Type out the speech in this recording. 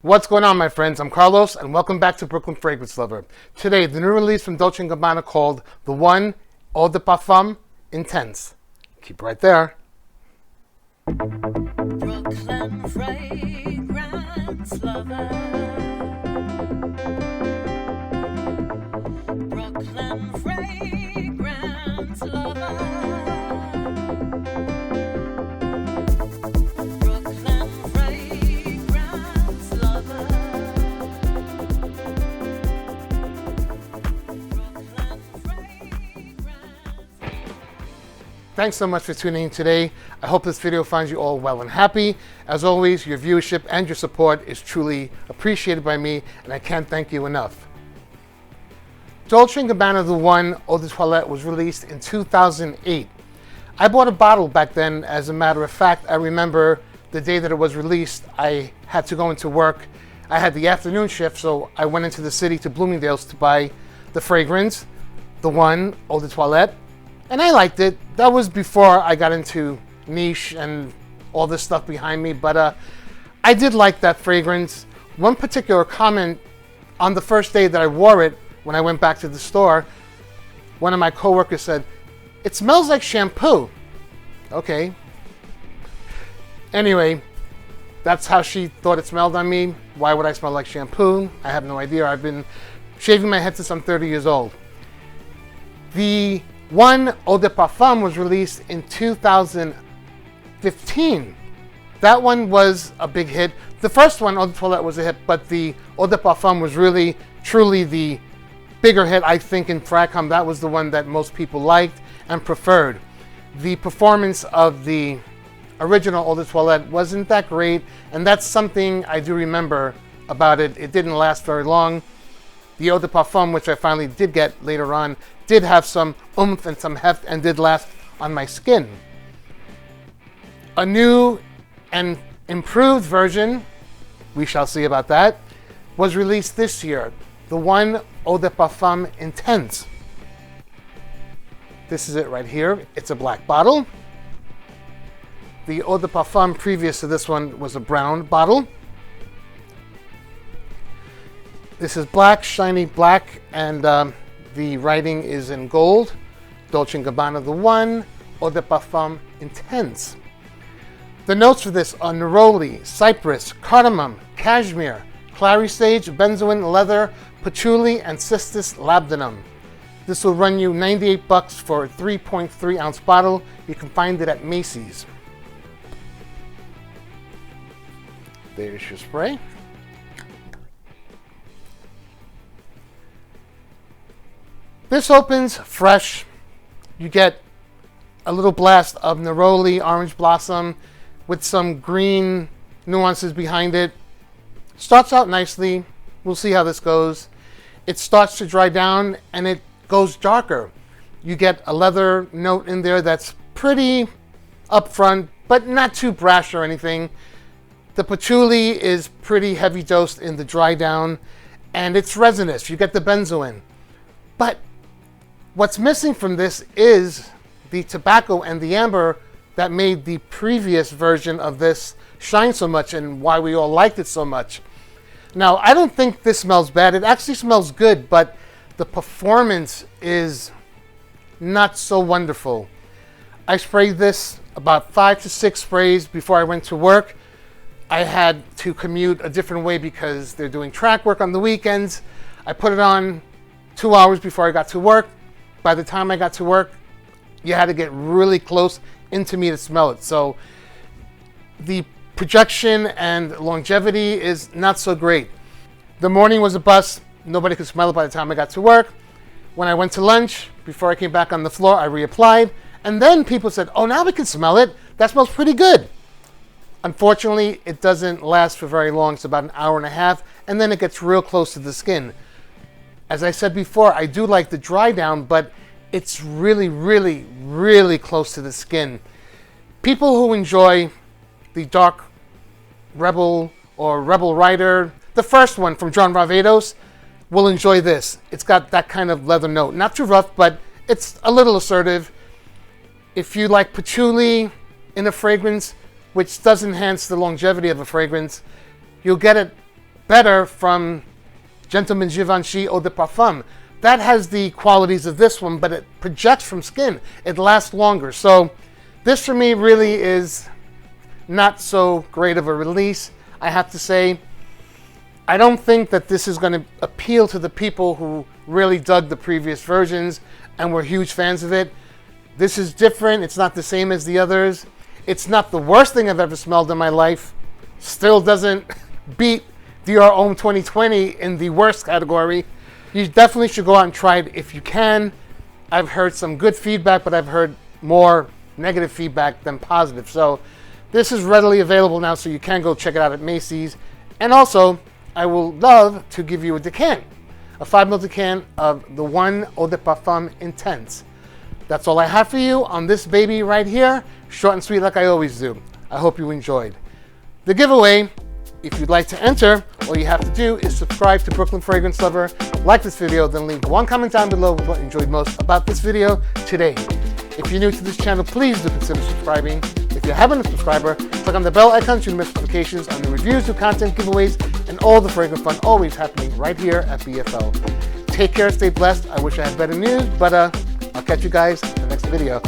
What's going on, my friends? I'm Carlos, and welcome back to Brooklyn Fragrance Lover. Today, the new release from Dolce Gabbana called The One Eau de Parfum Intense. Keep right there. Brooklyn Fragrance Lover. Brooklyn Fragrance Lover. Thanks so much for tuning in today. I hope this video finds you all well and happy. As always, your viewership and your support is truly appreciated by me, and I can't thank you enough. Dolce Gabbana The One Eau de Toilette was released in 2008. I bought a bottle back then. As a matter of fact, I remember the day that it was released, I had to go into work. I had the afternoon shift, so I went into the city to Bloomingdale's to buy the fragrance, The One Eau de Toilette. And I liked it. That was before I got into niche and all this stuff behind me, but I did like that fragrance. One particular comment on the first day that I wore it, when I went back to the store, one of my coworkers said, "It smells like shampoo." Okay. Anyway, that's how she thought it smelled on me. Why would I smell like shampoo? I have no idea. I've been shaving my head since I'm 30 years old. The One Eau de Parfum was released in 2015. That one was a big hit. The first one, Eau de Toilette, was a hit, but the Eau de Parfum was really, truly the bigger hit, I think, in Fracom. That was the one that most people liked and preferred. The performance of the original Eau de Toilette wasn't that great, and that's something I do remember about it. It didn't last very long. The Eau de Parfum, which I finally did get later on, did have some oomph and some heft and did last on my skin. A new and improved version, we shall see about that, was released this year. The One Eau de Parfum Intense. This is it right here. It's a black bottle. The Eau de Parfum previous to this one was a brown bottle. This is black, shiny black, and the writing is in gold. Dolce Gabbana The One Eau de Parfum Intense. The notes for this are neroli, cypress, cardamom, cashmere, clary sage, benzoin, leather, patchouli, and cistus labdanum. This will run you $98 for a 3.3 ounce bottle. You can find it at Macy's. There's your spray. This opens fresh. You get a little blast of neroli, orange blossom, with some green nuances behind it. Starts out nicely. We'll see how this goes. It starts to dry down and it goes darker. You get a leather note in there that's pretty upfront, but not too brash or anything. The patchouli is pretty heavy dosed in the dry down, and it's resinous. You get the benzoin. But what's missing from this is the tobacco and the amber that made the previous version of this shine so much and why we all liked it so much. Now, I don't think this smells bad. It actually smells good, but the performance is not so wonderful. I sprayed this about 5 to 6 sprays before I went to work. I had to commute a different way because they're doing track work on the weekends. I put it on 2 hours before I got to work. By the time I got to work, you had to get really close into me to smell it. So the projection and longevity is not so great. The morning was a bust. Nobody could smell it by the time I got to work. When I went to lunch, before I came back on the floor, I reapplied. And then people said, "Oh, now we can smell it. That smells pretty good." Unfortunately, it doesn't last for very long. It's about an hour and a half, and then it gets real close to the skin. As I said before, I do like the dry down, but it's really, really, really close to the skin. People who enjoy the dark Rebel or Rebel Rider, the first one from John Varvatos, will enjoy this. It's got that kind of leather note. Not too rough, but it's a little assertive. If you like patchouli in a fragrance, which does enhance the longevity of a fragrance, you'll get it better from Gentleman Givenchy Eau de Parfum. That has the qualities of this one, but it projects from skin. It lasts longer. So this for me really is not so great of a release, I have to say. I don't think that this is going to appeal to the people who really dug the previous versions and were huge fans of it. This is different. It's not the same as the others. It's not the worst thing I've ever smelled in my life. Still doesn't beat Dior Homme 2020 in the worst category. You definitely should go out and try it if you can. I've heard some good feedback, but I've heard more negative feedback than positive. So this is readily available now, so you can go check it out at Macy's. And also, I will love to give you a decan, a 5 ml decan of the one Eau de Parfum Intense. That's all I have for you on this baby right here. Short and sweet like I always do. I hope you enjoyed. The giveaway, if you'd like to enter, all you have to do is subscribe to Brooklyn Fragrance Lover, like this video, then leave one comment down below with what you enjoyed most about this video today. If you're new to this channel, please do consider subscribing. If you haven't a subscriber, click on the bell icon to get notifications on the reviews, new content, giveaways, and all the fragrance fun always happening right here at BFL. Take care, stay blessed. I wish I had better news, but I'll catch you guys in the next video.